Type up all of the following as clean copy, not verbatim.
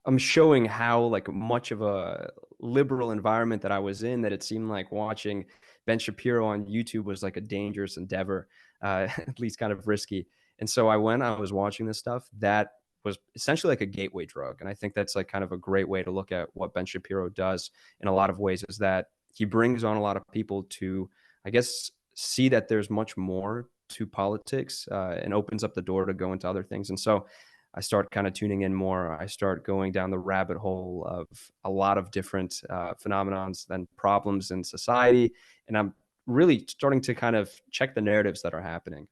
I'm showing how like much of a liberal environment that I was in, that it seemed like watching Ben Shapiro on YouTube was like a dangerous endeavor, at least kind of risky. And so I was watching this stuff that was essentially like a gateway drug. And I think that's like kind of a great way to look at what Ben Shapiro does in a lot of ways, is that he brings on a lot of people to, I guess, see that there's much more to politics, and opens up the door to go into other things. And so I start kind of tuning in more. I start going down the rabbit hole of a lot of different phenomenons and problems in society. And I'm really starting to kind of check the narratives that are happening.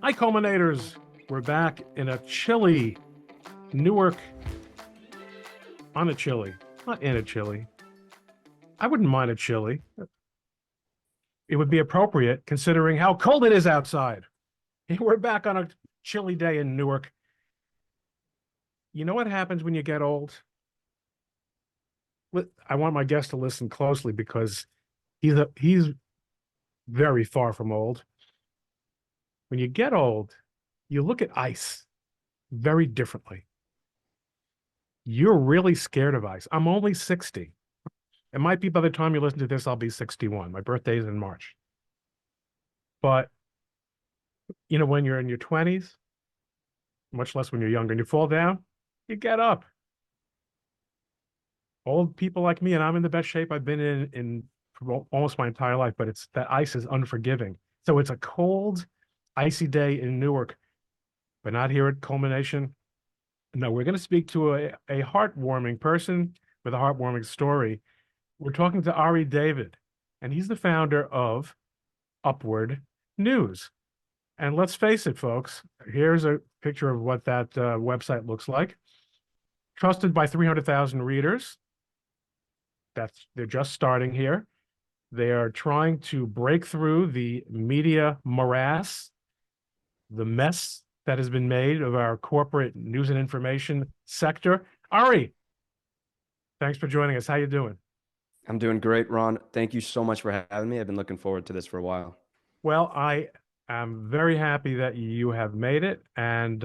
Hi, culminators. We're back in a chilly Newark, on a chilly, not in a chilly. I wouldn't mind a chilly. It would be appropriate considering how cold it is outside. We're back on a chilly day in Newark. You know what happens when you get old? I want my guest to listen closely because he's very far from old. When you get old, you look at ice very differently. You're really scared of ice. I'm only 60. It might be by the time you listen to this, I'll be 61. My birthday is in March. But, when you're in your 20s, much less when you're younger, and you fall down, you get up. Old people like me, and I'm in the best shape I've been in for almost my entire life, but it's that ice is unforgiving. So it's a cold, icy day in Newark, but not here at ColemanNation. No, we're going to speak to a heartwarming person with a heartwarming story. We're talking to Ariel David, and he's the founder of Upward News. And let's face it, folks, here's a picture of what that website looks like. Trusted by 300,000 readers. They're just starting here. They are trying to break through the media morass, the mess that has been made of our corporate news and information sector. Ari, thanks for joining us. How you doing? I'm doing great, Ron. Thank you so much for having me. I've been looking forward to this for a while. Well, I am very happy that you have made it, and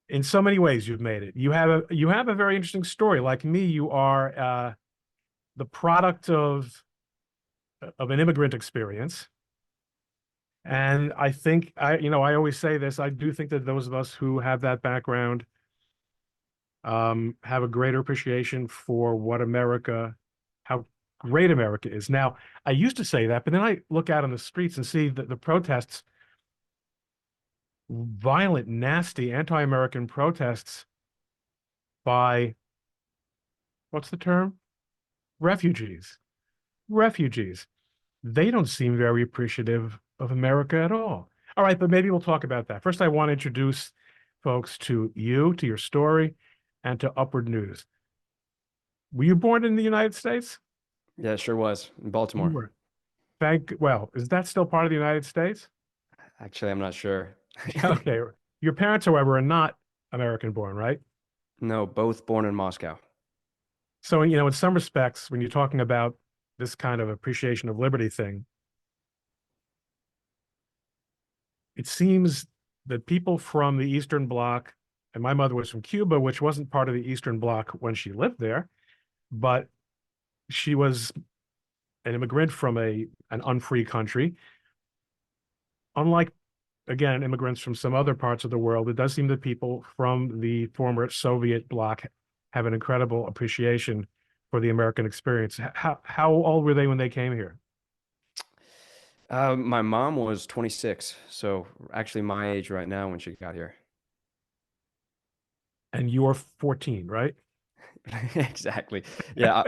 in so many ways you've made it. You have a very interesting story. Like me, you are the product of an immigrant experience. And I think I always say this, I do think that those of us who have that background have a greater appreciation for how great America is. Now, I used to say that, but then I look out on the streets and see the protests, violent, nasty, anti-American protests by, what's the term? Refugees. Refugees. They don't seem very appreciative of America at all. All right, but maybe we'll talk about that. First, I want to introduce folks to you, to your story, and to Upward News. Were you born in the United States? Yeah, it sure was in You Baltimore. were. Well, is that still part of the United States? Actually, I'm not sure. Okay. Your parents, however, are not American born, right? No, both born in Moscow. So, in some respects, when you're talking about this kind of appreciation of liberty thing, it seems that people from the Eastern Bloc, and my mother was from Cuba, which wasn't part of the Eastern Bloc when she lived there, but she was an immigrant from an unfree country. Unlike, again, immigrants from some other parts of the world, it does seem that people from the former Soviet bloc have an incredible appreciation for the American experience. How old were they when they came here? My mom was 26, so actually my age right now when she got here. And you're 14, right? Exactly. Yeah.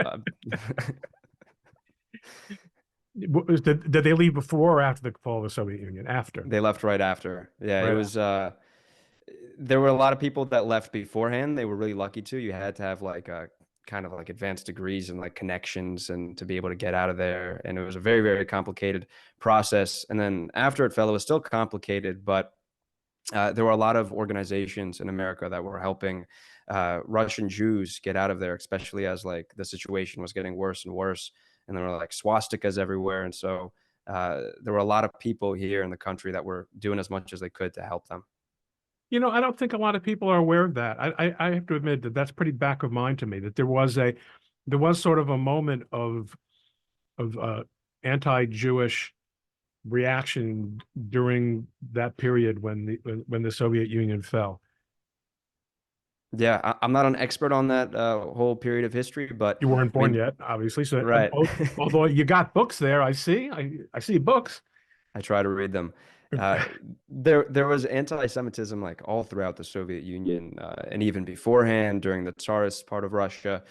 Did they leave before or after the fall of the Soviet Union? After, They left right after. Yeah, it right was after. there were a lot of people that left beforehand. They were really lucky to. You had to have like a kind of like advanced degrees and like connections and to be able to get out of there. And it was a very, very complicated process. And then after it fell, it was still complicated, but there were a lot of organizations in America that were helping Russian Jews get out of there, especially as like the situation was getting worse and worse, and there were like swastikas everywhere. And so there were a lot of people here in the country that were doing as much as they could to help them. I don't think a lot of people are aware of that. I have to admit that that's pretty back of mind to me, that there was sort of a moment of anti-Jewish reaction during that period when the Soviet Union fell. Yeah, I'm not an expert on that whole period of history, but You weren't I born mean, yet, obviously. So, right. although you got books there, I see books. I try to read them. There was anti-Semitism like all throughout the Soviet Union, and even beforehand during the Tsarist part of Russia.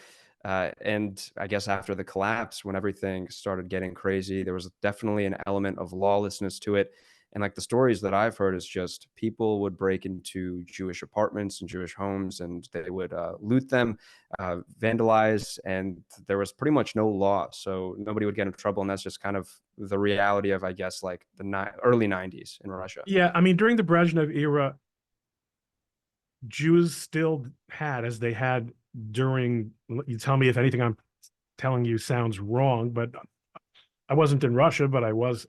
And I guess after the collapse, when everything started getting crazy, there was definitely an element of lawlessness to it. And like the stories that I've heard is just people would break into Jewish apartments and Jewish homes, and they would loot them, vandalize, and there was pretty much no law, so nobody would get in trouble. And that's just kind of the reality of, I guess, like the early '90s in Russia. Yeah, I mean, during the Brezhnev era, Jews still had, as they had during, you tell me if anything I'm telling you sounds wrong, but I wasn't in Russia, but I was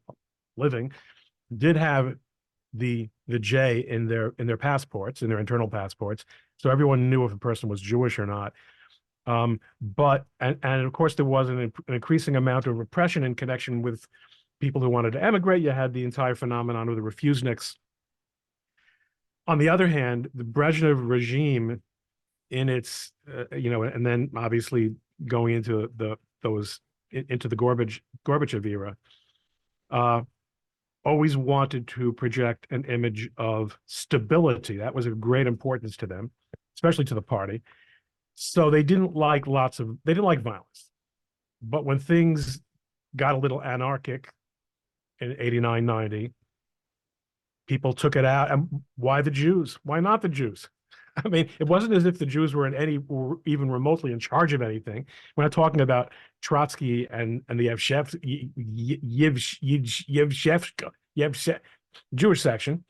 living, did have the J in their passports, in their internal passports. So everyone knew if a person was Jewish or not. But and of course there was an increasing amount of repression in connection with people who wanted to emigrate. You had the entire phenomenon of the refuseniks. On the other hand, the Brezhnev regime, in its and then obviously going into the Gorbachev era, uh, always wanted to project an image of stability. That was of great importance to them, especially to the party. So they didn't like violence. But when things got a little anarchic in 89, 90, people took it out. And why the Jews? Why not the Jews? I mean, it wasn't as if the Jews were even remotely in charge of anything. We're not talking about Trotsky and the Yevshevsk Jewish section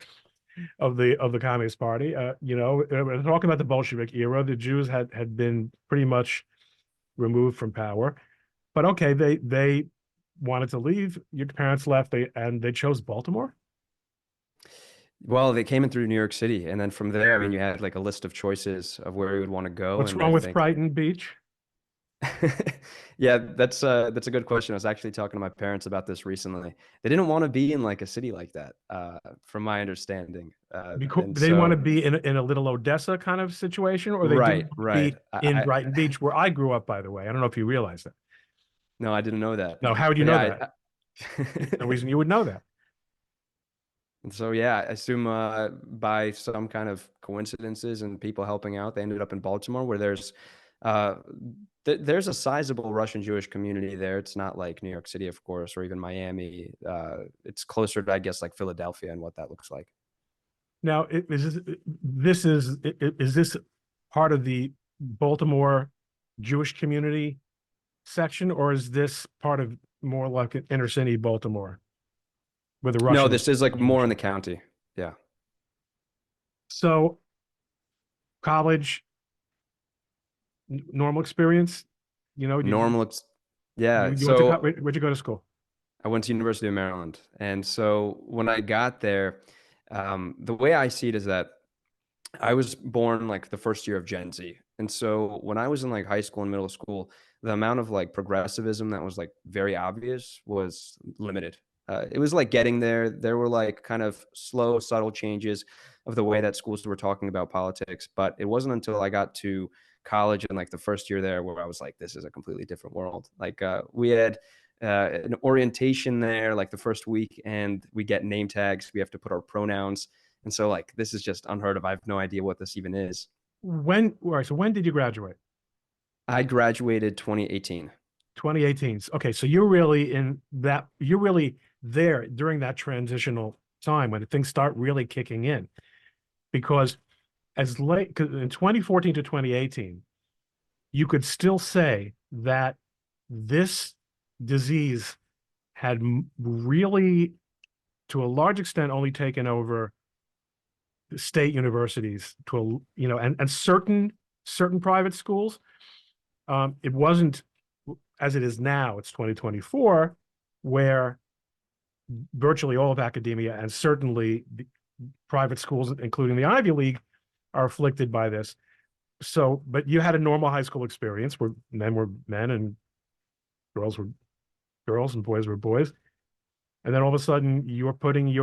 of the Communist Party. We're talking about the Bolshevik era. The Jews had been pretty much removed from power. But okay, they wanted to leave. Your parents left, and they chose Baltimore. Well, they came in through New York City, and then from there, I mean, you had like a list of choices of where you would want to go, What's and I wrong with think, Brighton Beach? yeah, that's a good question. I was actually talking to my parents about this recently. They didn't want to be in like a city like that, from my understanding, Because and they want to so be in a little Odessa kind of situation, or they didn't right, want to right. be in Brighton Beach, where I grew up, by the way. I don't know if you realize that. No, I didn't know that, No, how would you but know yeah, that? There's no reason you would know that. and so yeah, I assume by some kind of coincidences and people helping out, they ended up in Baltimore, where uh, there's a sizable Russian Jewish community there. It's not like New York City, of course, or even Miami. It's closer to, I guess, like Philadelphia and what that looks like. Now, is this part of the Baltimore Jewish community section, or is this part of more like an inner city Baltimore where the No, Russians this is like more Jewish? in the county. Yeah, So college, normal experience. normal. Yeah, You went to so where'd you go to school? I went to University of Maryland, and so when I got there, the way I see it is that I was born like the first year of Gen Z. And so when I was in like high school and middle school, the amount of like progressivism that was like very obvious was limited. It was like getting there. There were like kind of slow, subtle changes of the way that schools were talking about politics. But it wasn't until I got to college and like the first year there where I was like, this is a completely different world. Like we had an orientation there like the first week, and we get name tags. We have to put our pronouns, and so like this is just unheard of. I have no idea what this even is. All right, so when did you graduate? I graduated 2018. 2018. Okay, so you're really there during that transitional time when things start really kicking in. Because because in 2014 to 2018, you could still say that this disease had really, to a large extent, only taken over state universities and certain private schools. It wasn't as it is now. It's 2024, where virtually all of academia, and certainly the private schools, including the Ivy League, are afflicted by this. So, but you had a normal high school experience where men were men and girls were girls and boys were boys. And then all of a sudden you were putting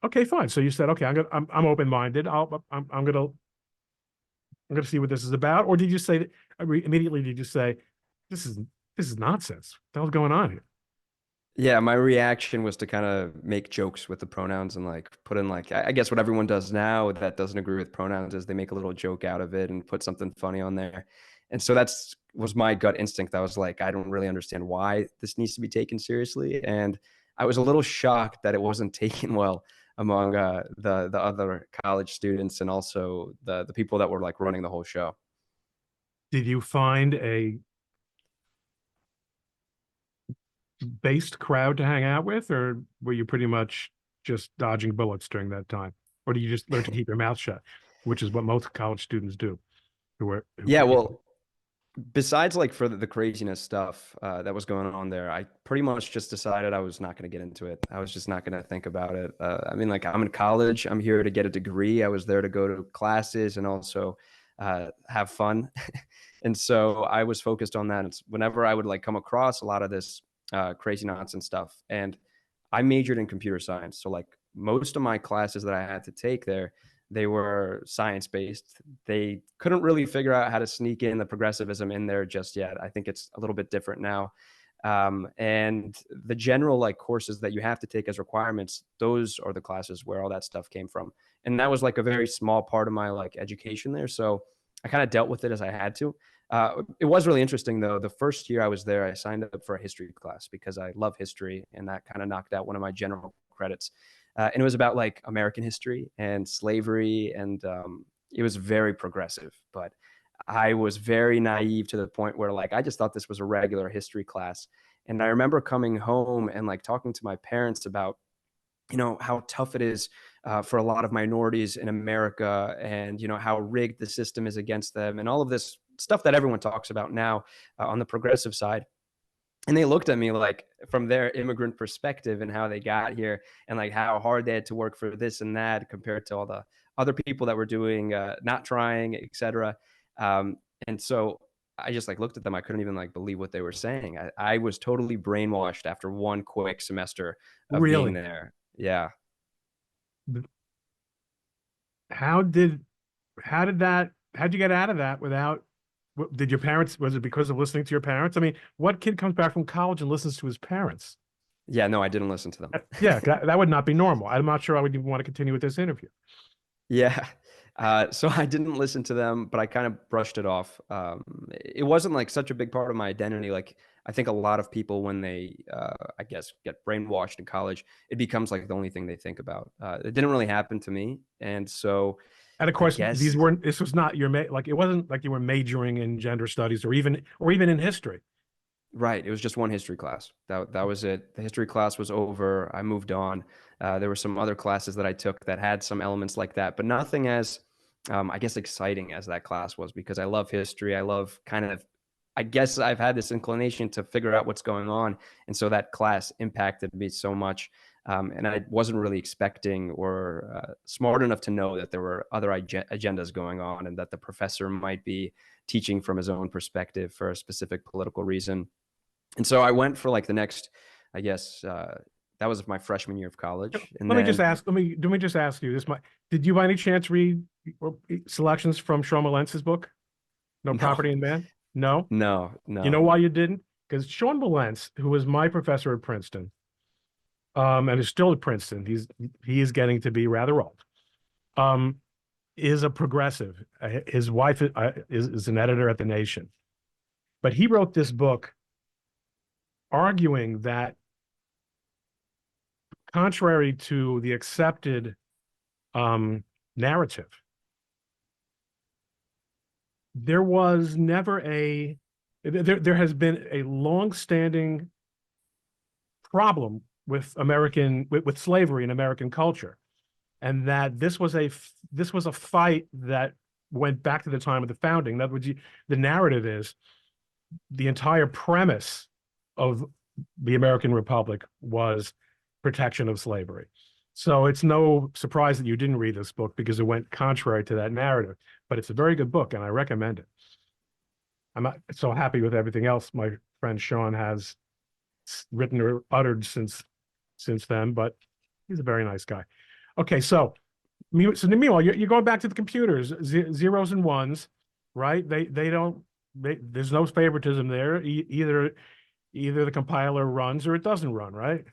okay, fine. So you said, okay, I'm open-minded. I'm gonna see what this is about. Or did you say immediately, did you say, this is this is nonsense? What the hell's going on here? Yeah, my reaction was to kind of make jokes with the pronouns and like put in like I guess what everyone does now that doesn't agree with pronouns is they make a little joke out of it and put something funny on there. And so that's was my gut instinct. I was like, I don't really understand why this needs to be taken seriously. And I was a little shocked that it wasn't taken well among the other college students and also the people that were like running the whole show. Did you find a based crowd to hang out with, or were you pretty much just dodging bullets during that time? Or do you just learn to keep your mouth shut, which is what most college students do who Yeah, well, besides like for the craziness stuff that was going on there, I pretty much just decided I was not going to get into it. I was just not going to think about it. I mean, like I'm in college. I'm here to get a degree. I was there to go to classes and also have fun. And so I was focused on that. And whenever I would like come across a lot of this crazy nonsense stuff, and I majored in computer science. So like most of my classes that I had to take there, they were science based. They couldn't really figure out how to sneak in the progressivism in there just yet. I think it's a little bit different now. And the general like courses that you have to take as requirements, those are the classes where all that stuff came from. And that was like a very small part of my like education there. So I kind of dealt with it as I had to. It was really interesting though. The first year I was there, I signed up for a history class because I love history, and that kind of knocked out one of my general credits. And it was about like American history and slavery, and it was very progressive. But I was very naive to the point where like I just thought this was a regular history class. And I remember coming home and like talking to my parents about how tough it is for a lot of minorities in America, and how rigged the system is against them, and all of this stuff that everyone talks about now on the progressive side. And they looked at me like from their immigrant perspective and how they got here and like how hard they had to work for this and that compared to all the other people that were doing not trying, etc. And so I just like looked at them. I couldn't even like believe what they were saying. I was totally brainwashed after one quick semester of being really? there. Yeah. How did how'd you get out of that without did your parents, was it because of listening to your parents? I mean, what kid comes back from college and listens to his parents? Yeah, no, I didn't listen to them. Yeah, that would not be normal. I'm not sure I would even want to continue with this interview. Yeah. So I didn't listen to them, but I kind of brushed it off. It wasn't like such a big part of my identity. Like I think a lot of people, when they, I guess, get brainwashed in college, it becomes like the only thing they think about. It didn't really happen to me, and so And of I course, these guess weren't. This was not your like. It wasn't like you were majoring in gender studies or even in history. right. It was just one history class. That was it. The history class was over. I moved on. There were some other classes that I took that had some elements like that, but nothing as, I guess, exciting as that class was because I love history. I love kind of, I guess I've had this inclination to figure out what's going on, and so that class impacted me so much. And I wasn't really expecting or smart enough to know that there were other agendas going on, and that the professor might be teaching from his own perspective for a specific political reason. And so I went for like the next, I guess, that was my freshman year of college. And Let me just then, ask. Let me just ask you this. Did you by any chance read selections from Shlomo Lentz's book, No no, Property in Man? No. no, You know no. why you didn't? Because Sean Lentz, who was my professor at Princeton, and is still at Princeton, he is getting to be rather old. Um, is a progressive. His wife is an editor at The Nation, but he wrote this book arguing that, contrary to the accepted narrative, there was never there has been a long-standing problem with with slavery in American culture, and that this was a fight that went back to the time of the founding. In other words, the narrative is the entire premise of the American Republic was protection of slavery. So it's no surprise that you didn't read this book because it went contrary to that narrative. But it's a very good book, and I recommend it. I'm not so happy with everything else my friend Sean has written or uttered since then, but he's a very nice guy. Okay, so meanwhile, you're going back to the computers, zeros and ones, right? They don't. There's no favoritism there. Either the compiler runs or it doesn't run, right?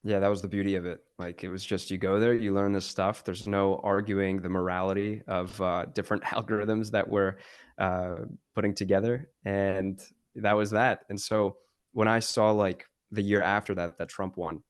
Yeah, that was the beauty of it. Like it was just you go there, you learn this stuff. There's no arguing the morality of different algorithms that we're uh, putting together, and that was that. And so when I saw like the year after that that Trump won,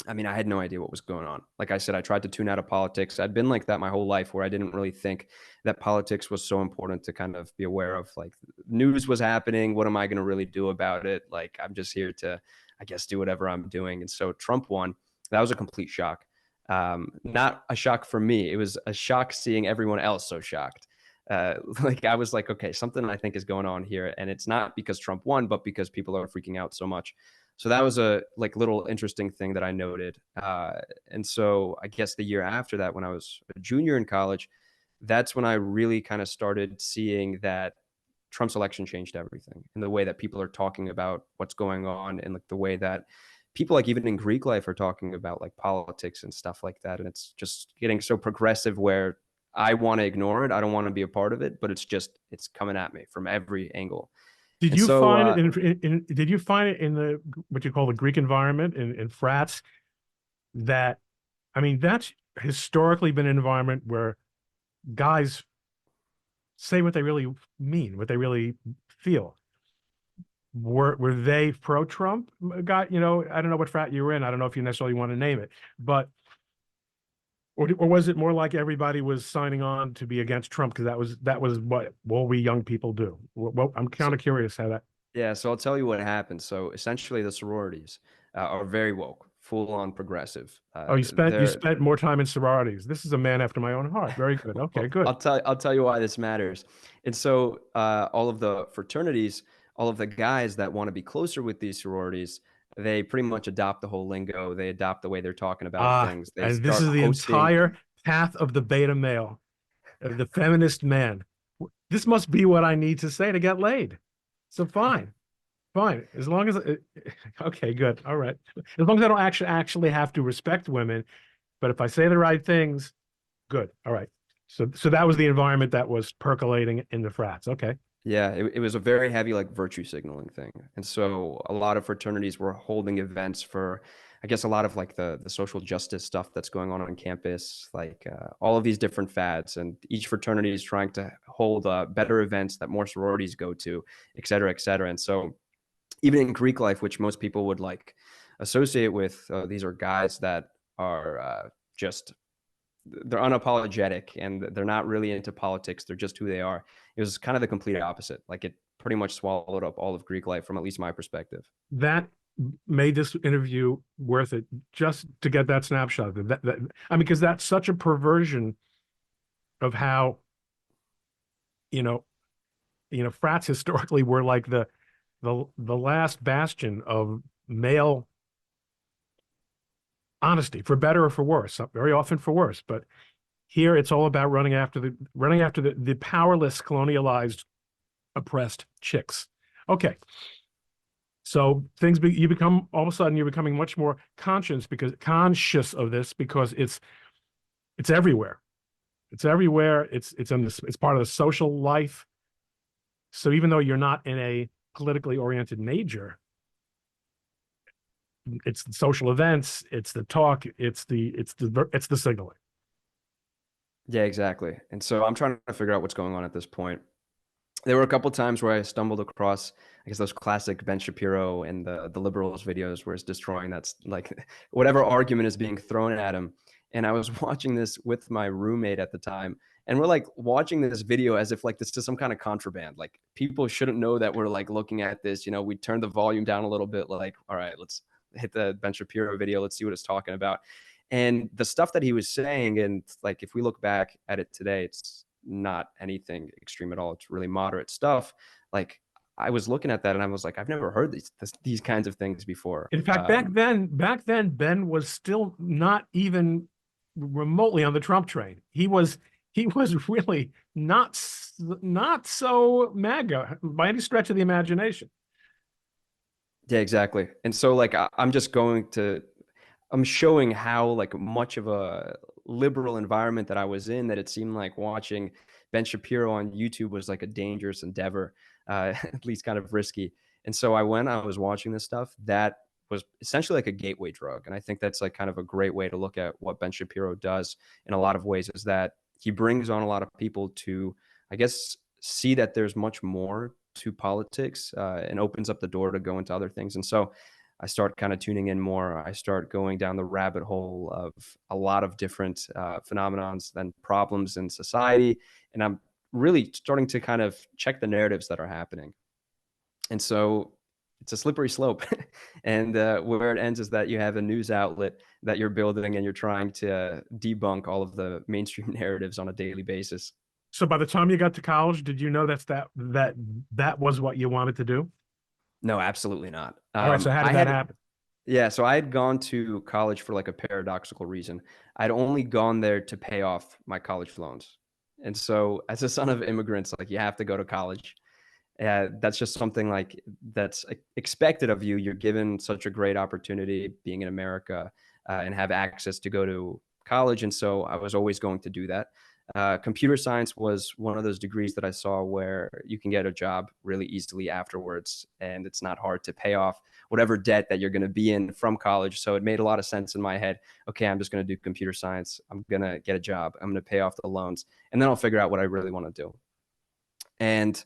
I mean, I had no idea what was going on. Like I said, I tried to tune out of politics. I'd been like that my whole life, where I didn't really think that politics was so important to kind of be aware of. Like news was happening. What am I going to really do about it? Like I'm just here to, I guess, do whatever I'm doing. And so Trump won. That was a complete shock. Not a shock for me. It was a shock seeing everyone else so shocked. Like I was like, okay, something I think is going on here, and it's not because Trump won, but because people are freaking out so much. So that was a like little interesting thing that I noted. And so I guess the year after that, when I was a junior in college, that's when I really kind of started seeing that Trump's election changed everything, and the way that people are talking about what's going on, and like the way that people like even in Greek life are talking about like politics and stuff like that. And it's just getting so progressive where I want to ignore it. I don't want to be a part of it, but it's coming at me from every angle. Did And you so find it did you find it in the what you call the Greek environment in frats that I mean that's historically been an environment where guys say what they really mean, what they really feel. Were they pro Trump? Got I don't know what frat you were in. I don't know if you necessarily want to name it, but or was it more like everybody was signing on to be against Trump because that was what we young people do? Well, I'm kind so of curious how that. Yeah, so I'll tell you what happened. So essentially, the sororities are very woke, full on progressive. Oh, you They're spent more time in sororities. This is a man after my own heart. Very good. Okay, well, good. I'll tell you why this matters. And so all of the fraternities, all of the guys that want to be closer with these sororities, they pretty much adopt the whole lingo. They adopt the way they're talking about things. They And this start is the hosting. entire path of the beta male, of the feminist man. This must be what I need to say to get laid. So fine, fine. As long as okay, good. All right. As long as I don't actually have to respect women, but if I say the right things, good. All right. So that was the environment that was percolating in the frats. Okay. Yeah, it was a very heavy like virtue signaling thing. And so a lot of fraternities were holding events for, I guess, a lot of like the social justice stuff that's going on campus, like all of these different fads. And each fraternity is trying to hold better events that more sororities go to, et cetera, et cetera. And so even in Greek life, which most people would like associate with, these are guys that are just they're unapologetic and they're not really into politics. They're just who they are. It was kind of the complete opposite. Like it pretty much swallowed up all of Greek life from at least my perspective. That made this interview worth it just to get that snapshot. I mean, because that's such a perversion of how, you know, frats historically were like the last bastion of male honesty, for better or for worse, very often for worse. But here it's all about running after the powerless, colonialized, oppressed chicks. Okay. So you become all of a sudden you're becoming much more conscious of this because it's everywhere. It's everywhere. It's part of the social life. So even though you're not in a politically oriented major, it's the social events, it's the talk, it's the signaling. Yeah, exactly. And so I'm trying to figure out what's going on at this point. There were a couple times where I stumbled across, I guess, those classic Ben Shapiro and the liberals videos where it's destroying that's like whatever argument is being thrown at him. And I was watching this with my roommate at the time, and we're like watching this video as if like this is some kind of contraband. Like people shouldn't know that we're like looking at this. We turned the volume down a little bit. Like, all right, let's hit the Ben Shapiro video. Let's see what it's talking about. And the stuff that he was saying, and like if we look back at it today, it's not anything extreme at all. It's really moderate stuff. Like I was looking at that and I was like, I've never heard these kinds of things before. In fact, back then, Ben was still not even remotely on the Trump train. He was really not so MAGA by any stretch of the imagination. Yeah, exactly. And so like I'm just I'm showing how like much of a liberal environment that I was in that it seemed like watching Ben Shapiro on YouTube was like a dangerous endeavor, at least kind of risky. And so I was watching this stuff that was essentially like a gateway drug. And I think that's like kind of a great way to look at what Ben Shapiro does in a lot of ways is that he brings on a lot of people to, I guess, see that there's much more to politics and opens up the door to go into other things. And so I start kind of tuning in more. I start going down the rabbit hole of a lot of different phenomenons and problems in society. And I'm really starting to kind of check the narratives that are happening. And so it's a slippery slope. And where it ends is that you have a news outlet that you're building and you're trying to debunk all of the mainstream narratives on a daily basis. So by the time you got to college, did you know that was what you wanted to do? No, absolutely not. All right, so how did that happen? Yeah, so I had gone to college for like a paradoxical reason. I'd only gone there to pay off my college loans. And so as a son of immigrants, like you have to go to college. That's just something like that's expected of you. You're given such a great opportunity being in America and have access to go to college. And so I was always going to do that. Computer science was one of those degrees that I saw where you can get a job really easily afterwards, and it's not hard to pay off whatever debt that you're going to be in from college. So it made a lot of sense in my head. Okay, I'm just going to do computer science. I'm going to get a job. I'm going to pay off the loans, and then I'll figure out what I really want to do. And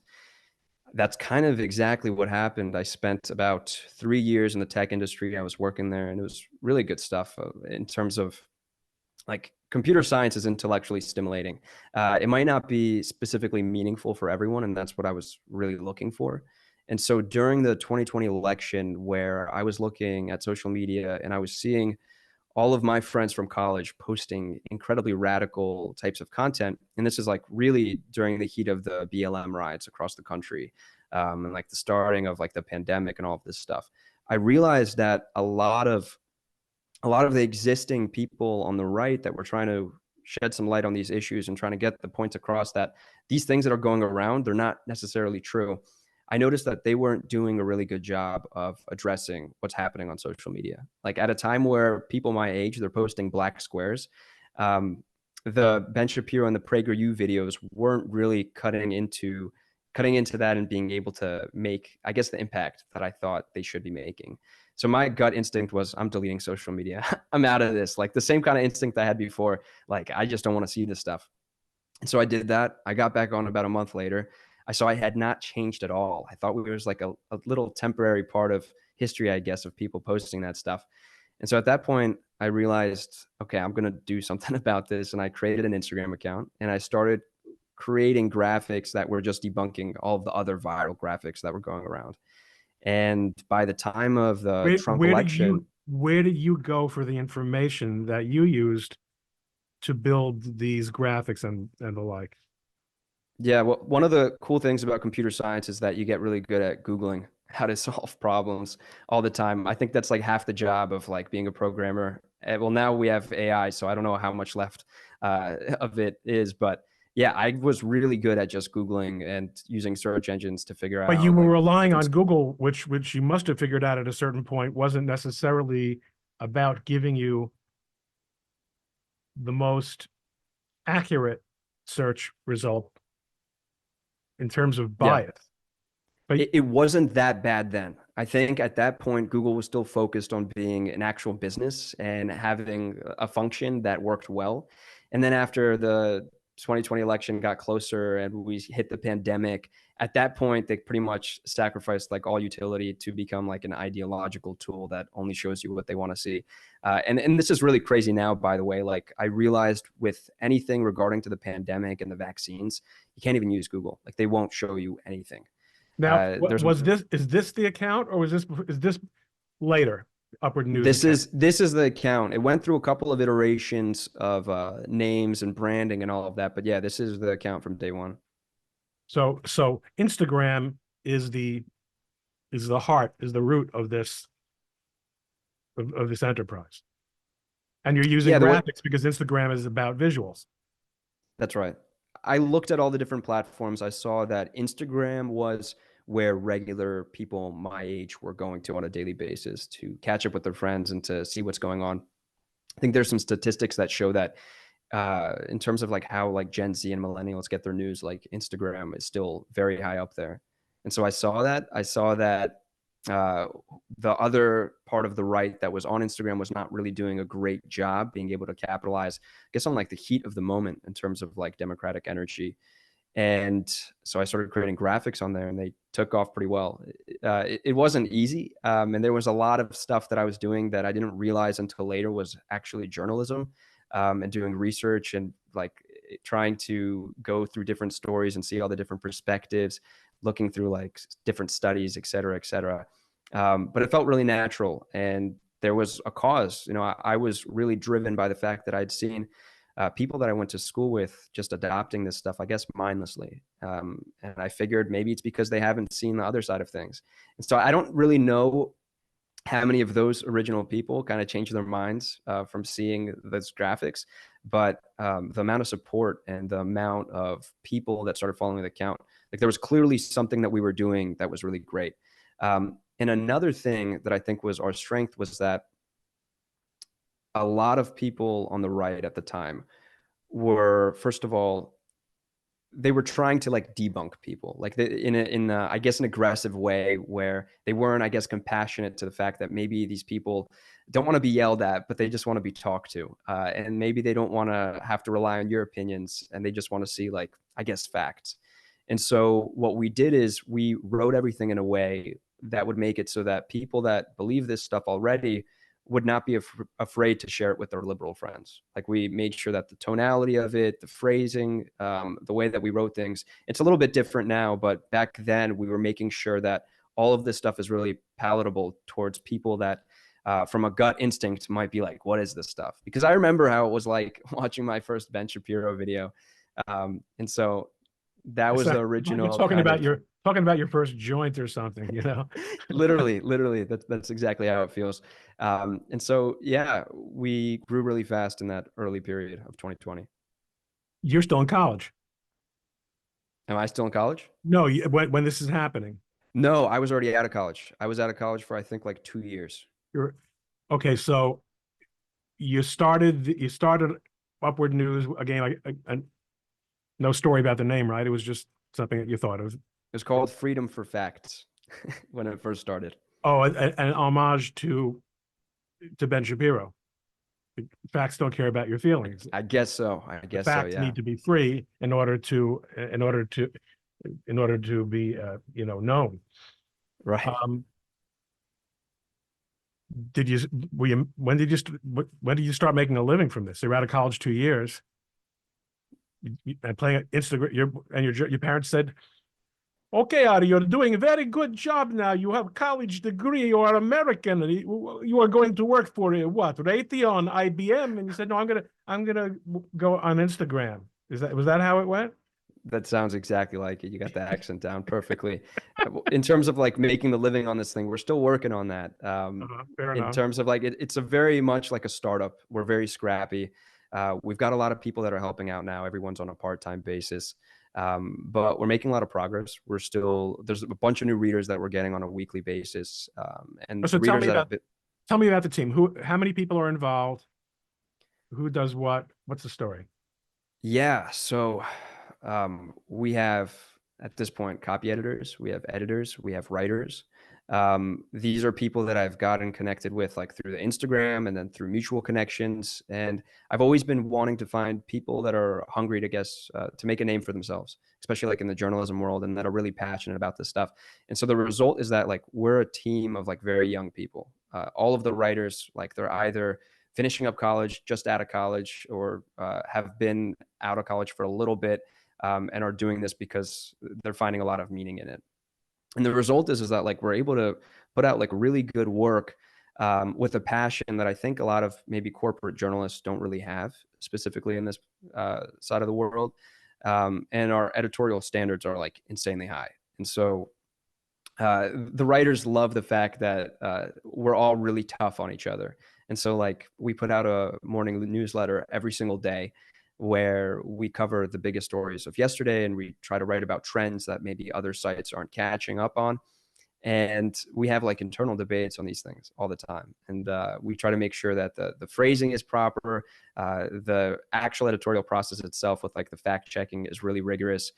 that's kind of exactly what happened. I spent about 3 years in the tech industry. I was working there, and it was really good stuff in terms of like computer science is intellectually stimulating. It might not be specifically meaningful for everyone, and that's what I was really looking for. And so during the 2020 election, where I was looking at social media and I was seeing all of my friends from college posting incredibly radical types of content, and this is like really during the heat of the BLM riots across the country, and like the starting of like the pandemic and all of this stuff, I realized that a lot of the existing people on the right that were trying to shed some light on these issues and trying to get the point across that these things that are going around, they're not necessarily true. I noticed that they weren't doing a really good job of addressing what's happening on social media. Like at a time where people my age, they're posting black squares. The Ben Shapiro and the PragerU videos weren't really cutting into that and being able to make, I guess, the impact that I thought they should be making. So my gut instinct was, I'm deleting social media. I'm out of this. Like the same kind of instinct I had before. Like I just don't want to see this stuff. And so I did that. I got back on about a month later. I saw I had not changed at all. I thought we was like a little temporary part of history, I guess, of people posting that stuff. And so at that point, I realized, okay, I'm going to do something about this. And I created an Instagram account and I started creating graphics that were just debunking all of the other viral graphics that were going around. And by the time of the Where Trump where did election, you where did you go for the information that you used to build these graphics and the like? yeah, well, one of the cool things about computer science is that you get really good at Googling how to solve problems all the time. I think that's like half the job of like being a programmer. Well, now we have AI, so I don't know how much left of it is, but yeah, I was really good at just Googling and using search engines to figure But you out were like relying different. on Google, which you must have figured out at a certain point wasn't necessarily about giving you the most accurate search result in terms of Yeah, bias. But it wasn't that bad then. I think at that point, Google was still focused on being an actual business and having a function that worked well. And then after the 2020 election got closer and we hit the pandemic, at that point, they pretty much sacrificed like all utility to become like an ideological tool that only shows you what they want to see. And this is really crazy now, by the way. Like I realized with anything regarding to the pandemic and the vaccines, you can't even use Google. Like they won't show you anything. now, what There's was this? Is this the account, or is this later? Upward News account. this is the account. It went through a couple of iterations of names and branding and all of that, but yeah, this is the account from day one. So Instagram is the heart, is the root of this enterprise. And you're using Yeah, the way graphics because Instagram is about visuals. that's right. I looked at all the different platforms. I saw that Instagram was where regular people my age were going to on a daily basis to catch up with their friends and to see what's going on. I think there's some statistics that show that in terms of like how like Gen Z and millennials get their news, like Instagram is still very high up there. And so I saw that. I saw that uh, the other part of the right that was on Instagram was not really doing a great job being able to capitalize, I guess, on like the heat of the moment in terms of like democratic energy. And so I started creating graphics on there, and they took off pretty well. It wasn't easy, and there was a lot of stuff that I was doing that I didn't realize until later was actually journalism, and doing research and like trying to go through different stories and see all the different perspectives, looking through like different studies, et cetera, et cetera. But it felt really natural, and there was a cause. You know, I was really driven by the fact that I'd seen people that I went to school with just adopting this stuff, I guess, mindlessly. And I figured maybe it's because they haven't seen the other side of things. And so I don't really know how many of those original people kind of changed their minds from seeing those graphics, but the amount of support and the amount of people that started following the account, like there was clearly something that we were doing that was really great. And another thing that I think was our strength was that a lot of people on the right at the time were, first of all, they were trying to like debunk people, like in I guess an aggressive way, where they weren't, I guess, compassionate to the fact that maybe these people don't want to be yelled at, but they just want to be talked to, and maybe they don't want to have to rely on your opinions, and they just want to see, like, I guess, facts. And so what we did is we wrote everything in a way that would make it so that people that believe this stuff already would not be afraid to share it with their liberal friends. Like, we made sure that the tonality of it, the phrasing, the way that we wrote things, it's a little bit different now, but back then we were making sure that all of this stuff is really palatable towards people that from a gut instinct might be like, what is this stuff? Because I remember how it was like watching my first Ben Shapiro video. And so that It's was the like you're original kind of talking about your first joint or something, you know. literally that's exactly how it feels. And so yeah, we grew really fast in that early period of 2020. You're still in college. Am I still in college? No, when this is happening, No, I was already out of college. I was out of college for I think like 2 years. you're okay. So you started Upward News again, like no story about the name, right? It was just something that you thought of. It was called Freedom for Facts when it first started. Oh, an homage to Ben Shapiro. Facts don't care about your feelings. I guess so. I The guess so. facts Yeah. need to be free in order to be known. Right. Um, did you were you when did you start making a living from this? You're out of college 2 years and playing Instagram. Your parents said, "Okay, Ari, you're doing a very good job now. You have a college degree. You are American. And you are going to work for what? Raytheon, IBM." And you said, "No, I'm gonna go on Instagram." Was that how it went? That sounds exactly like it. You got the accent down perfectly. In terms of like making the living on this thing, we're still working on that. Fair In enough. terms of like, it's a very much like a startup. We're very scrappy. We've got a lot of people that are helping out now. Everyone's on a part-time basis. But we're making a lot of progress. There's a bunch of new readers that we're getting on a weekly basis. And So the tell readers me that about have been, tell me about the team. How many people are involved? Who does what? What's the story? yeah. So we have at this point copy editors, we have editors, we have writers. These are people that I've gotten connected with like through the Instagram and then through mutual connections. And I've always been wanting to find people that are hungry to to make a name for themselves, especially like in the journalism world, and that are really passionate about this stuff. And so the result is that like we're a team of like very young people. All of the writers, like they're either finishing up college, just out of college, or have been out of college for a little bit, and are doing this because they're finding a lot of meaning in it. And the result is that like we're able to put out like really good work with a passion that I think a lot of maybe corporate journalists don't really have, specifically in this side of the world. And our editorial standards are like insanely high. And so The writers love the fact that we're all really tough on each other. And so, like, we put out a morning newsletter every single day where we cover the biggest stories of yesterday and we try to write about trends that maybe other sites aren't catching up on. And we have like internal debates on these things all the time. And we try to make sure that the phrasing is proper. The actual editorial process itself with like the fact checking is really rigorous.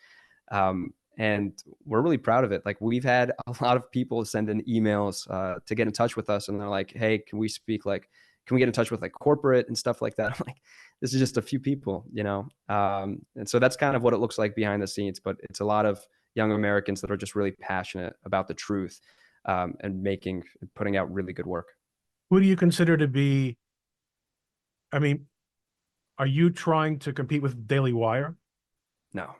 And we're really proud of it. Like, we've had a lot of people send in emails to get in touch with us, and they're like, "Hey, can we speak? Like, can we get in touch with like corporate and stuff like that?" I'm like, "This is just a few people, you know." And so that's kind of what it looks like behind the scenes. But it's a lot of young Americans that are just really passionate about the truth and putting out really good work. Who do you consider to be? I mean, are you trying to compete with Daily Wire? No.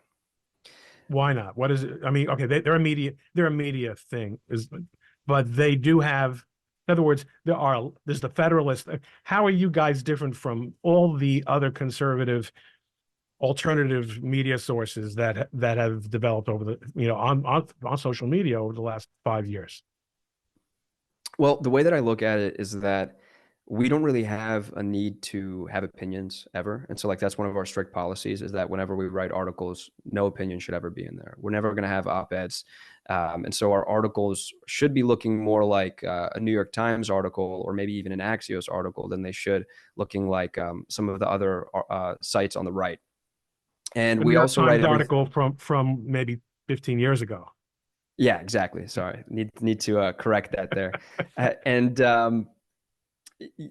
Why not? What is it? I mean, okay, they're a media thing, but they do have. In other words, there's the Federalist. How are you guys different from all the other conservative alternative media sources that have developed over the on social media over the last 5 years? Well, the way that I look at it is that we don't really have a need to have opinions ever. And so, like, that's one of our strict policies, is that whenever we write articles, no opinion should ever be in there. We're never going to have op-eds. And so our articles should be looking more like a New York Times article or maybe even an Axios article than they should looking like some of the other sites on the right. And A New we York also write Times everything. article from maybe 15 years ago. Yeah, exactly. Sorry. Need to correct that there. And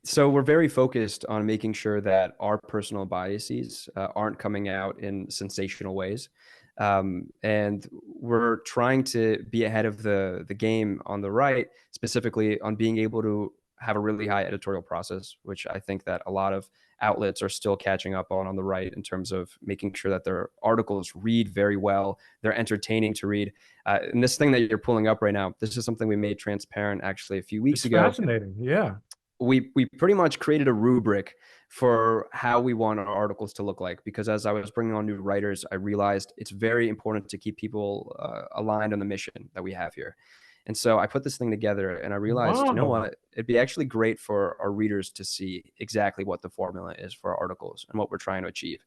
so we're very focused on making sure that our personal biases aren't coming out in sensational ways. And we're trying to be ahead of the game on the right, specifically on being able to have a really high editorial process, which I think that a lot of outlets are still catching up on the right, in terms of making sure that their articles read very well, they're entertaining to read. And this thing that you're pulling up right now, this is something we made transparent actually a few weeks It's ago. fascinating. Yeah. We pretty much created a rubric for how we want our articles to look like, because as I was bringing on new writers, I realized it's very important to keep people aligned on the mission that we have here. And so I put this thing together and I realized, you know Wow. what, it'd be actually great for our readers to see exactly what the formula is for our articles and what we're trying to achieve.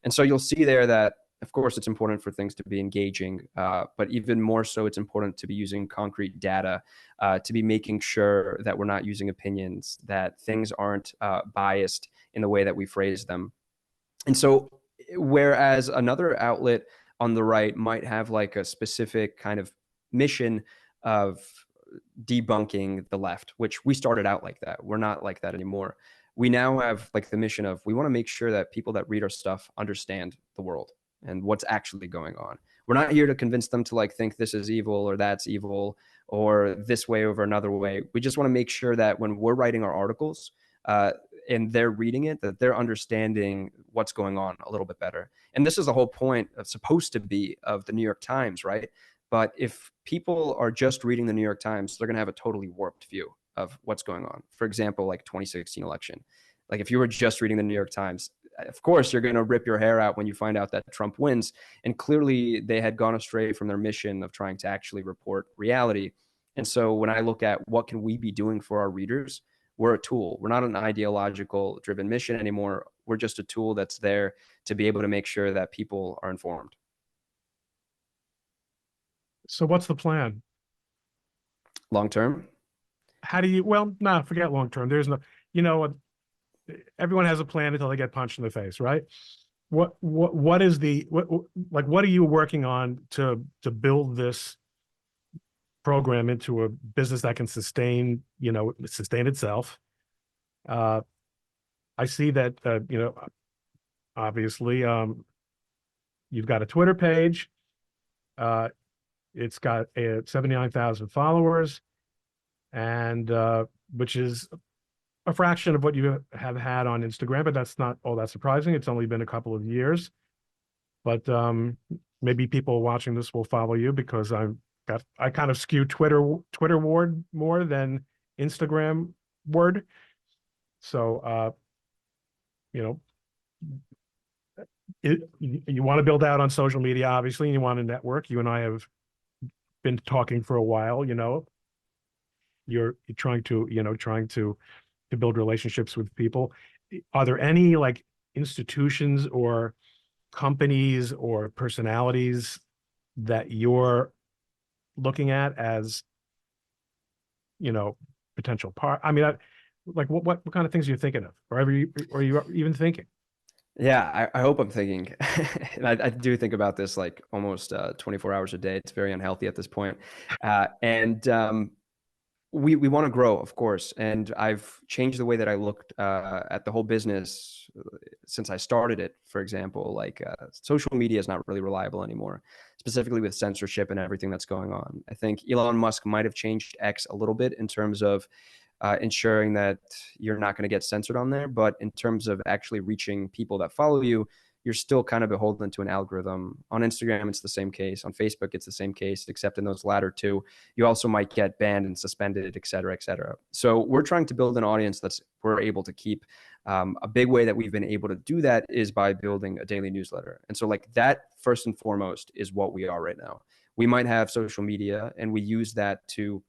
And so you'll see there that, of course, it's important for things to be engaging, but even more so, it's important to be using concrete data, to be making sure that we're not using opinions, that things aren't biased in the way that we phrase them. And so, whereas another outlet on the right might have like a specific kind of mission of debunking the left, which we started out like that. We're not like that anymore. We now have like the mission of, we want to make sure that people that read our stuff understand the world and what's actually going on. We're not here to convince them to like think this is evil or that's evil or this way over another way. We just want to make sure that when we're writing our articles, and they're reading it, that they're understanding what's going on a little bit better. And this is the whole point of, supposed to be, of the New York Times, right? But if people are just reading the New York Times, they're going to have a totally warped view of what's going on. For example, like 2016 election. Like, if you were just reading the New York Times, of course you're going to rip your hair out when you find out that Trump wins. And clearly they had gone astray from their mission of trying to actually report reality. And so when I look at what can we be doing for our readers, we're a tool. We're not an ideological driven mission anymore. We're just a tool that's there to be able to make sure that people are informed. So what's the plan? Long term. How do you, well, no, forget long term. There's no, you know, everyone has a plan until they get punched in the face, right? What is what are you working on to build this program into a business that can sustain itself? I see that obviously you've got a Twitter page. It's got 79,000 followers, and which is a fraction of what you have had on Instagram, but that's not all that surprising. It's only been a couple of years, but maybe people watching this will follow you because I kind of skew Twitter word more than Instagram word. So you know, you want to build out on social media, obviously, and you want to network. You and I have been talking for a while, you're trying to, to build relationships with people. Are there any like institutions or companies or personalities that you're looking at as, you know, potential part? I mean, like what kind of things are you thinking of, or are you even thinking? Yeah, I hope I'm thinking. And I do think about this like almost 24 hours a day. It's very unhealthy at this point. And we want to grow, of course. And I've changed the way that I looked at the whole business since I started it. For example, like social media is not really reliable anymore, specifically with censorship and everything that's going on. I think Elon Musk might have changed X a little bit in terms of ensuring that you're not going to get censored on there. But in terms of actually reaching people that follow you, you're still kind of beholden to an algorithm. On Instagram, it's the same case. On Facebook, it's the same case, except in those latter two, you also might get banned and suspended, et cetera, et cetera. So we're trying to build an audience that's we're able to keep. A big way that we've been able to do that is by building a daily newsletter. And so like that, first and foremost, is what we are right now. We might have social media, and we use that to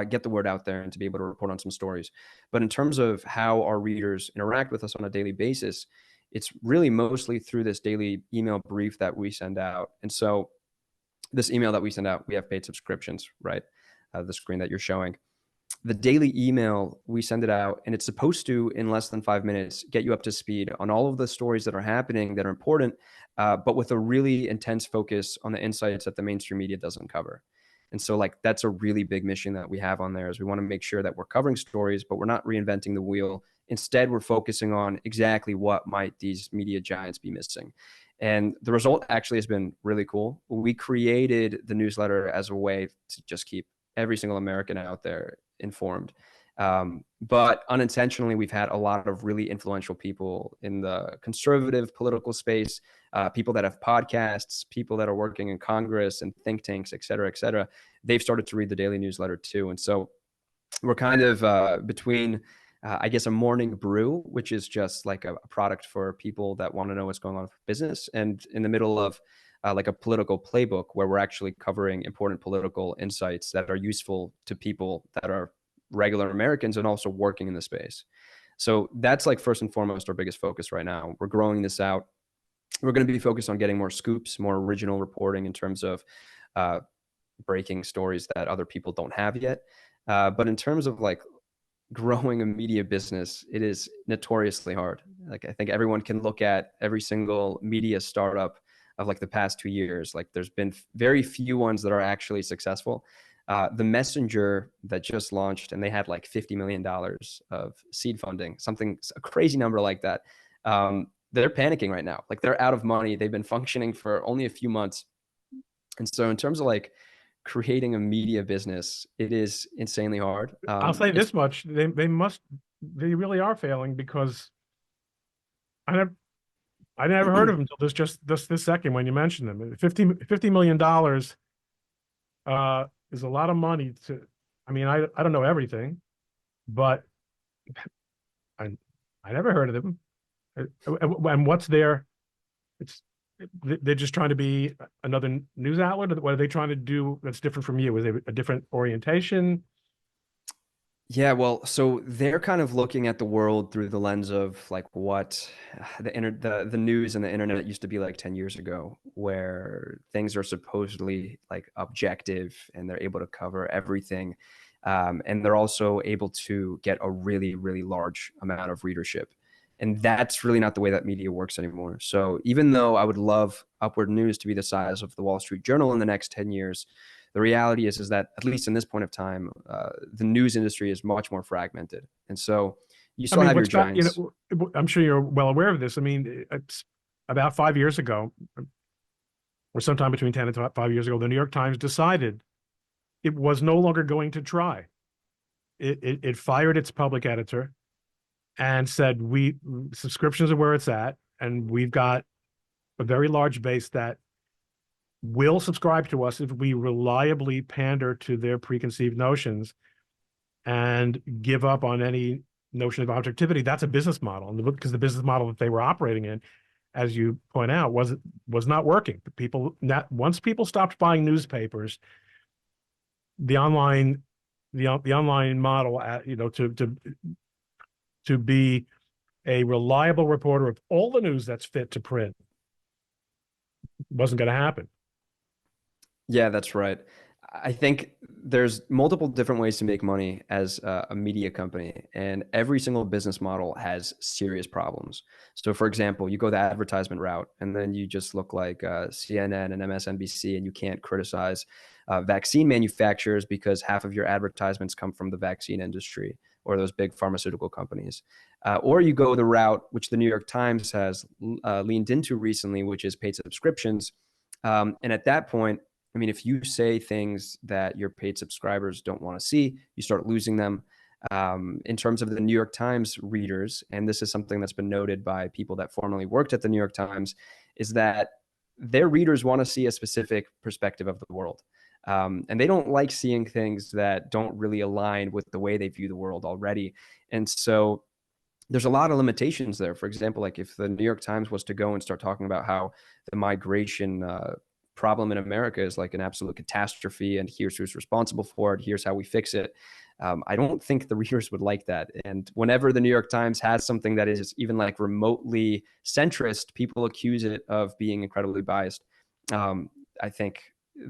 get the word out there and to be able to report on some stories. But in terms of how our readers interact with us on a daily basis, it's really mostly through this daily email brief that we send out. And so this email that we send out, we have paid subscriptions, right? The screen that you're showing. The daily email, we send it out, and it's supposed to, in less than 5 minutes, get you up to speed on all of the stories that are happening that are important, but with a really intense focus on the insights that the mainstream media doesn't cover. And so like that's a really big mission that we have on there, is we want to make sure that we're covering stories, but we're not reinventing the wheel. Instead, we're focusing on exactly what might these media giants be missing. And the result actually has been really cool. We created the newsletter as a way to just keep every single American out there informed. But unintentionally, we've had a lot of really influential people in the conservative political space, people that have podcasts, people that are working in Congress and think tanks, et cetera, et cetera. They've started to read the daily newsletter too. And so we're kind of between, I guess, a morning brew, which is just like a product for people that want to know what's going on for business, and in the middle of like a political playbook where we're actually covering important political insights that are useful to people that are regular Americans and also working in the space. So that's like first and foremost our biggest focus right now. We're growing this out. We're going to be focused on getting more scoops, more original reporting in terms of breaking stories that other people don't have yet. But in terms of like growing a media business, it is notoriously hard. Like I think everyone can look at every single media startup of like the past 2 years. Like there's been very few ones that are actually successful. The Messenger that just launched, and they had like $50 million of seed funding, something, a crazy number like that. They're panicking right now. Like they're out of money. They've been functioning for only a few months. And so in terms of like creating a media business, it is insanely hard. I'll say It's this much: they really are failing, because I never I never heard of them until just this second when you mentioned them. $50 million is a lot of money to. I mean, I don't know everything, but I I never heard of them. And what's their? It's they're just trying to be another news outlet. What are they trying to do that's different from you? Is it a different orientation? Yeah, well, so they're kind of looking at the world through the lens of like what the news and the internet used to be like 10 years ago, where things are supposedly like objective and they're able to cover everything. And they're also able to get a really, really large amount of readership. And that's really not the way that media works anymore. So even though I would love Upward News to be the size of the Wall Street Journal in the next 10 years, the reality is that at least in this point of time, the news industry is much more fragmented. And so you I still mean, have your what's got giants. I'm sure you're well aware of this. I mean, it's about 5 years ago, or sometime between 10 and 5 years ago, the New York Times decided it was no longer going to try. It fired its public editor and said, we subscriptions are where it's at, and we've got a very large base that will subscribe to us if we reliably pander to their preconceived notions and give up on any notion of objectivity. That's a business model, and because the business model that they were operating in, as you point out, was not working. Once people stopped buying newspapers, the online the online model to be a reliable reporter of all the news that's fit to print wasn't going to happen. Yeah, that's right. I think there's multiple different ways to make money as a media company, and every single business model has serious problems. So, for example, you go the advertisement route, and then you just look like CNN and MSNBC, and you can't criticize vaccine manufacturers because half of your advertisements come from the vaccine industry or those big pharmaceutical companies. Or you go the route which the New York Times has leaned into recently, which is paid subscriptions. And at that point, I mean, if you say things that your paid subscribers don't want to see, you start losing them. In terms of the New York Times readers, and this is something that's been noted by people that formerly worked at the New York Times, is that their readers want to see a specific perspective of the world. And they don't like seeing things that don't really align with the way they view the world already. And so there's a lot of limitations there. For example, like if the New York Times was to go and start talking about how the migration problem in America is like an absolute catastrophe, and here's who's responsible for it, here's how we fix it. I don't think the readers would like that. And whenever the New York Times has something that is even like remotely centrist, people accuse it of being incredibly biased. I think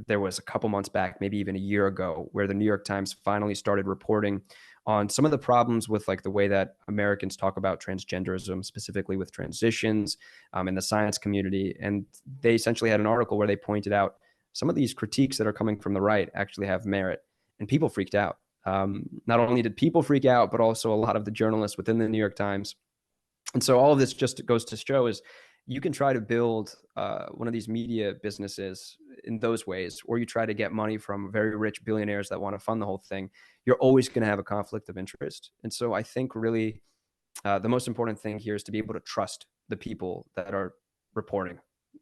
there was a couple months back, maybe even a year ago, where the New York Times finally started reporting on some of the problems with like the way that Americans talk about transgenderism, specifically with transitions in the science community. And they essentially had an article where they pointed out some of these critiques that are coming from the right actually have merit, and people freaked out. Not only did people freak out, but also a lot of the journalists within the New York Times. And so all of this just goes to show is you can try to build one of these media businesses in those ways, or you try to get money from very rich billionaires that want to fund the whole thing. You're always going to have a conflict of interest. And so I think really the most important thing here is to be able to trust the people that are reporting,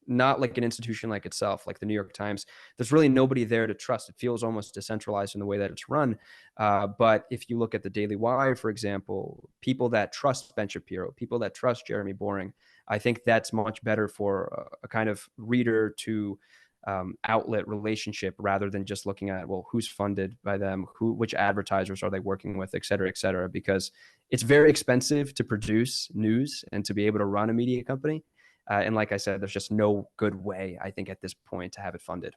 not like an institution like itself, like the New York Times. There's really nobody there to trust. It feels almost decentralized in the way that it's run. But if you look at the Daily Wire, for example, people that trust Ben Shapiro, people that trust Jeremy Boring, I think that's much better for a kind of reader to outlet relationship rather than just looking at, well, who's funded by them, which advertisers are they working with, et cetera, because it's very expensive to produce news and to be able to run a media company. And like I said, there's just no good way, I think, at this point to have it funded.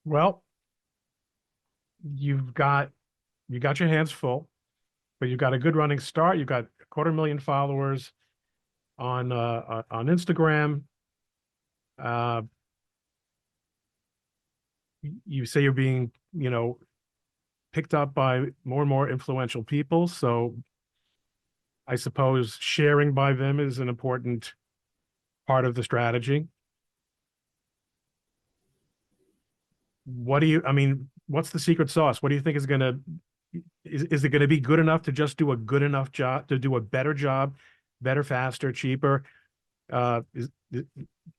Well, you've got your hands full, but you've got a good running start. You've got 250,000 followers on Instagram. Uh, you say you're being, picked up by more and more influential people. So I suppose sharing by them is an important part of the strategy. I mean, what's the secret sauce? What do you think is it going to be good enough to just do a good enough job, to do a better job, better, faster, cheaper?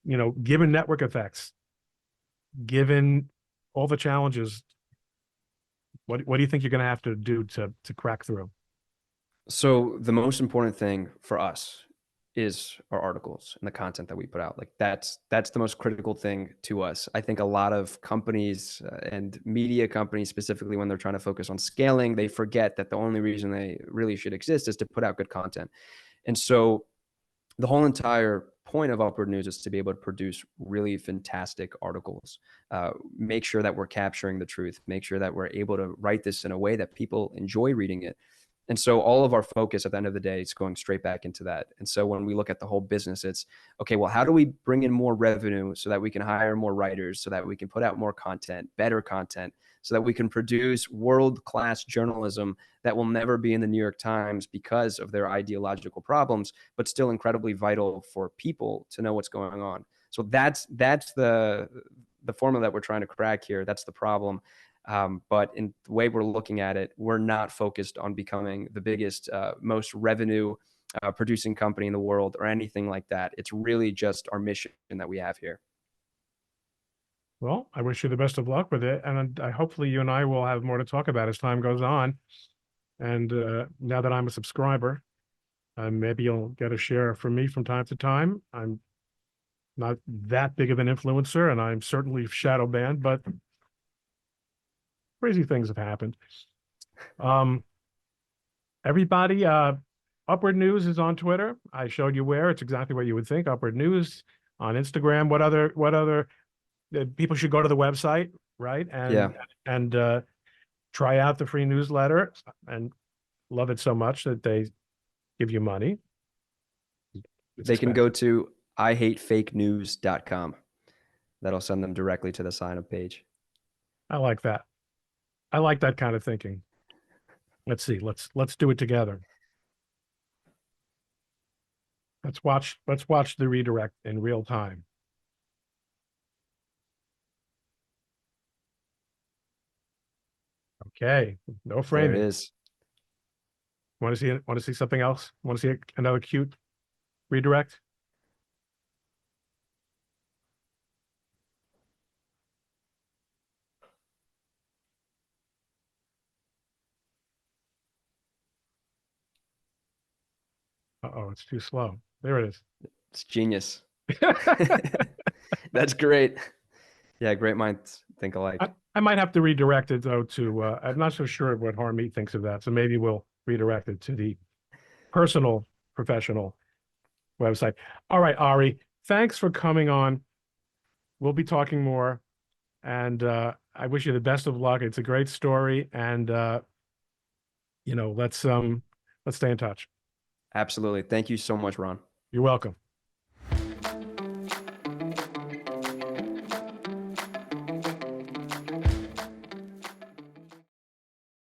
Given network effects, given all the challenges, what do you think you're going to have to do to crack through? So the most important thing for us is our articles and the content that we put out. Like that's the most critical thing to us. I think a lot of companies and media companies specifically, when they're trying to focus on scaling, they forget that the only reason they really should exist is to put out good content. And so the whole entire point of Upward News is to be able to produce really fantastic articles, make sure that we're capturing the truth, make sure that we're able to write this in a way that people enjoy reading it. And so all of our focus at the end of the day is going straight back into that. And so when we look at the whole business, it's okay, well, how do we bring in more revenue so that we can hire more writers, so that we can put out more content, better content, so that we can produce world-class journalism that will never be in the New York Times because of their ideological problems, but still incredibly vital for people to know what's going on. So that's the formula that we're trying to crack here. That's the problem. But in the way we're looking at it, we're not focused on becoming the biggest, most revenue producing company in the world or anything like that. It's really just our mission that we have here. Well, I wish you the best of luck with it, and hopefully you and I will have more to talk about as time goes on. And now that I'm a subscriber, maybe you'll get a share from me from time to time. I'm not that big of an influencer, and I'm certainly shadow banned, but crazy things have happened. Um, everybody, Upward News is on Twitter. I showed you where. It's exactly what you would think. Upward News on Instagram. What other people should go to the website, right? Yeah. And try out the free newsletter and love it so much that they give you money. It's They can expensive. go to ihatefakenews.com. That'll send them directly to the sign up page. I like that. I like that kind of thinking. Let's see. Let's do it together. Let's watch the redirect in real time. Okay. No There it framing. is. Want to see something else? Want to see another cute redirect? Uh-oh, it's too slow. There it It's genius. is. That's great. Yeah, great minds think alike. I might have to redirect it though to I'm not so sure what Harmeet thinks of that. So maybe we'll redirect it to the personal professional website. All right, Ari, thanks for coming on. We'll be talking more. And I wish you the best of luck. It's a great story. And let's stay in touch. Absolutely. Thank you so much, Ron. You're welcome.